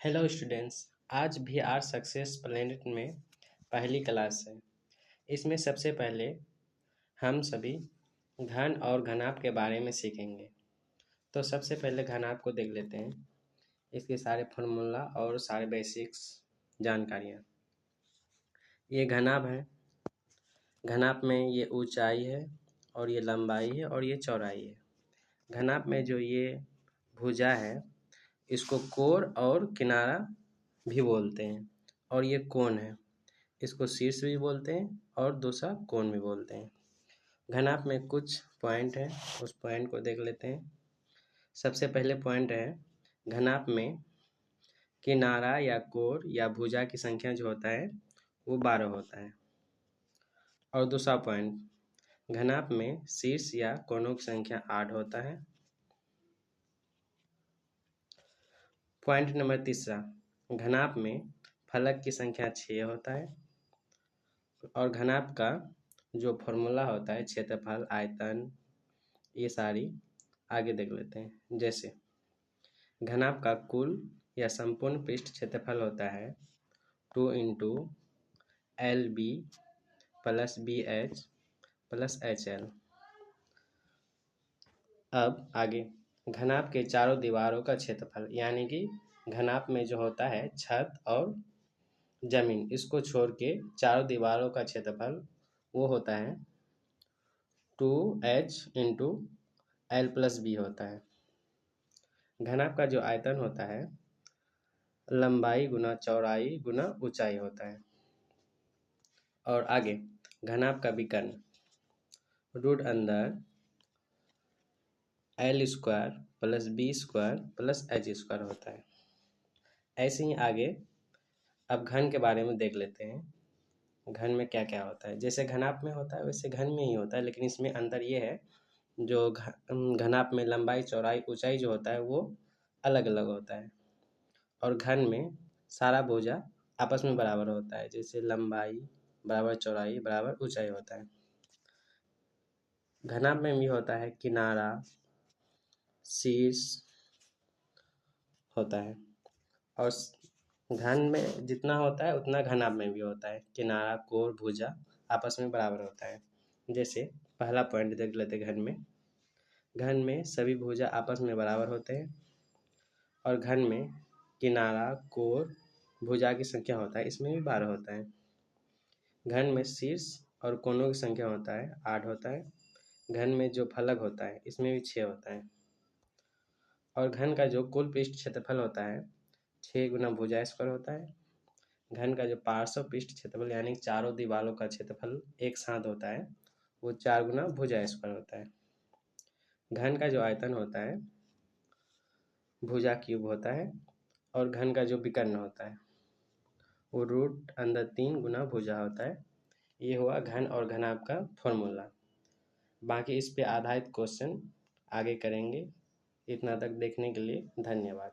Hello students. आज भी are success planet में पहली क्लास है। इसमें सबसे पहले हम सभी घन और घनाभ के बारे में सीखेंगे। तो सबसे पहले घनाभ को देख लेते हैं, इसके सारे फार्मूला और सारे बेसिक्स जानकारियाँ। ये घनाभ है। घनाभ में ये ऊंचाई है और ये लंबाई है और ये चौड़ाई है। घनाभ में जो ये भुजा है इसको कोर और किनारा भी बोलते हैं, और ये कोण है, इसको शीर्ष भी बोलते हैं और दूसरा कोण भी बोलते हैं। घनाभ में कुछ पॉइंट हैं, उस पॉइंट को देख लेते हैं। सबसे पहले पॉइंट है, घनाभ में किनारा या कोर या भुजा की संख्या जो होता है वो 12 होता है। और दूसरा पॉइंट, घनाभ में शीर्ष या कोणों की संख्या 8 होता है। पॉइंट नंबर तीसरा, घनाभ में फलक की संख्या 6 होता है। और घनाभ का जो फॉर्मूला होता है, क्षेत्रफल, आयतन, ये सारी आगे देख लेते हैं। जैसे घनाभ का कुल या संपूर्ण पृष्ठ क्षेत्रफल होता है 2 into LB plus BH plus HL। अब आगे घनाभ के चारों दीवारों का क्षेत्रफल, यानी कि घनाभ में जो होता है छत और जमीन, इसको छोड़ के चारों दीवारों का क्षेत्रफल वो होता है 2H into L plus B होता है। घनाभ का जो आयतन होता है लंबाई गुना चौड़ाई गुना ऊंचाई होता है। और आगे घनाभ का विकर्ण रूट अंदर L square plus B square plus H square होता है। ऐसे ही आगे अब घन के बारे में देख लेते हैं। घन में क्या क्या होता है, जैसे घनाभ में होता है वैसे घन में ही होता है, लेकिन इसमें अंतर ये है, जो घनाभ में लंबाई चौड़ाई ऊंचाई जो होता है वो अलग अलग होता है, और घन में सारा भुजा आपस में बराबर होता है, जैसे लंबाई बराबर चौड़ाई बराबर ऊंचाई होता है। घनाभ में भी होता है किनारा शीर्ष होता है, और घन में जितना होता है उतना घनाभ में भी होता है, किनारा कोर भुजा आपस में बराबर होता है। जैसे पहला पॉइंट देख लेते हैं, घन में सभी भुजा आपस में बराबर होते हैं, और घन में किनारा कोर भुजा की संख्या होता है, इसमें भी 12 होता है। घन में शीर्ष और कोनों की संख्या होता है 8 होता है। घन में जो फलक होता है इसमें भी 6 होता है। और घन का जो कुल पृष्ठ क्षेत्रफल होता है 6 गुना भुजा स्क्वायर होता है। घन का जो पार्श्व पृष्ठ क्षेत्रफल यानी चारों दीवारों का क्षेत्रफल एक साथ होता है वो 4 गुना भुजा स्क्वायर होता है। घन का जो आयतन होता है भुजा क्यूब होता है, और घन का जो विकर्ण होता है वो रूट अंदर 3 गुना भुजा होता है। ये हुआ घन और घनाभ का फॉर्मूला। बाकी इस पे आधारित क्वेश्चन आगे करेंगे। इतना तक देखने के लिए धन्यवाद।